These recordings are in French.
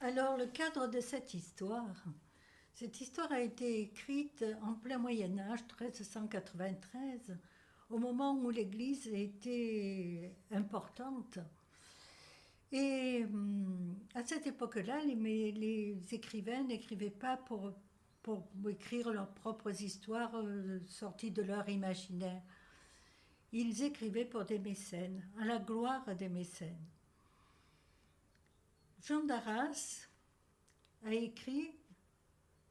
Alors, le cadre de cette histoire a été écrite en plein Moyen Âge, 1393, au moment où l'Église était importante. Et à cette époque-là, les écrivains n'écrivaient pas pour écrire leurs propres histoires sorties de leur imaginaire. Ils écrivaient pour des mécènes, à la gloire des mécènes. Jean d'Arras a écrit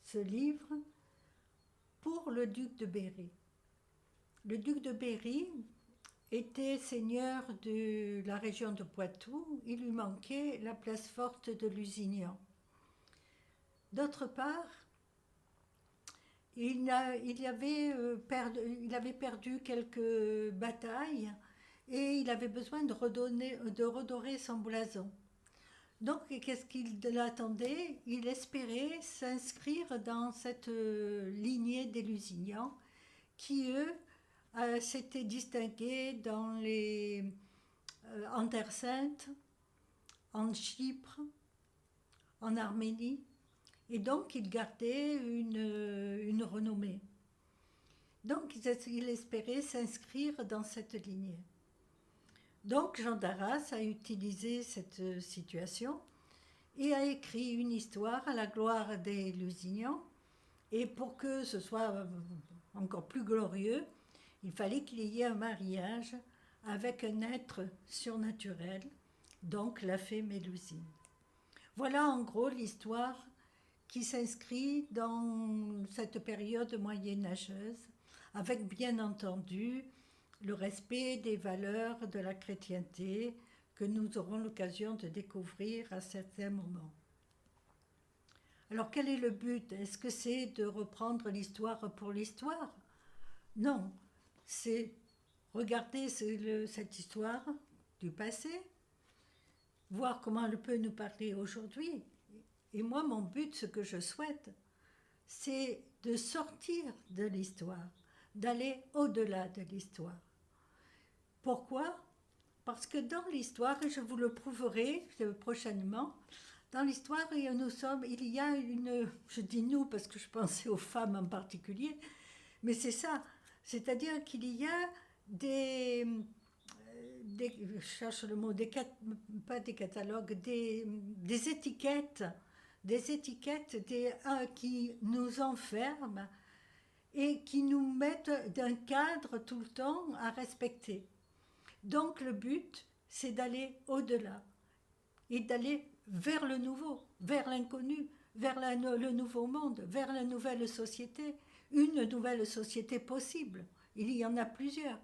ce livre pour le duc de Berry. Le duc de Berry était seigneur de la région de Poitou, il lui manquait la place forte de Lusignan. D'autre part, il avait perdu quelques batailles et il avait besoin de redorer son blason. Donc, qu'est-ce qu'il attendait? Il espérait s'inscrire dans cette lignée des Lusignans qui, eux, s'étaient distingués en Terre Sainte, en Chypre, en Arménie, et donc il gardait une renommée. Donc, il espérait s'inscrire dans cette lignée. Donc Jean d'Arras a utilisé cette situation et a écrit une histoire à la gloire des Lusignans. Et pour que ce soit encore plus glorieux, il fallait qu'il y ait un mariage avec un être surnaturel, donc la fée Mélusine. Voilà en gros l'histoire qui s'inscrit dans cette période moyenâgeuse, avec bien entendu le respect des valeurs de la chrétienté que nous aurons l'occasion de découvrir à certains moments. Alors quel est le but? Est-ce que c'est de reprendre l'histoire pour l'histoire? Non, c'est regarder cette histoire du passé, voir comment elle peut nous parler aujourd'hui. Et moi, mon but, ce que je souhaite, c'est de sortir de l'histoire, d'aller au-delà de l'histoire. Pourquoi? Parce que dans l'histoire, et je vous le prouverai prochainement, dans l'histoire, il y a une, je dis nous parce que je pensais aux femmes en particulier, mais c'est ça, c'est-à-dire qu'il y a je cherche le mot, pas des catalogues, des étiquettes, qui nous enferment et qui nous mettent d'un cadre tout le temps à respecter. Donc le but, c'est d'aller au-delà et d'aller vers le nouveau, vers l'inconnu, vers le nouveau monde, vers la nouvelle société, une nouvelle société possible. Il y en a plusieurs.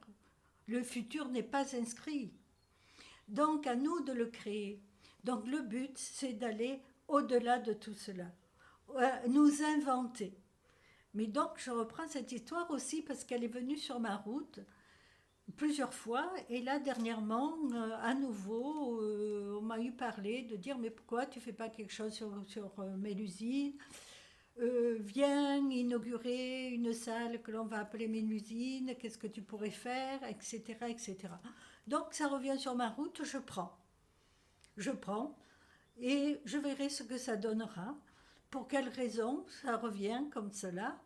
Le futur n'est pas inscrit. Donc à nous de le créer. Donc le but, c'est d'aller au-delà de tout cela, nous inventer. Mais donc je reprends cette histoire aussi parce qu'elle est venue sur ma route plusieurs fois, et là dernièrement, à nouveau, on m'a eu parlé de dire mais pourquoi tu fais pas quelque chose sur Mélusine, viens inaugurer une salle que l'on va appeler Mélusine, qu'est-ce que tu pourrais faire, etc., etc. Donc ça revient sur ma route, je prends, et je verrai ce que ça donnera, pour quelle raison ça revient comme cela.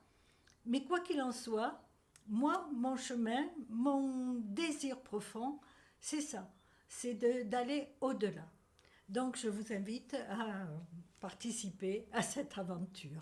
Mais quoi qu'il en soit, moi, mon chemin, mon désir profond, c'est ça, c'est d'aller au-delà. Donc je vous invite à participer à cette aventure.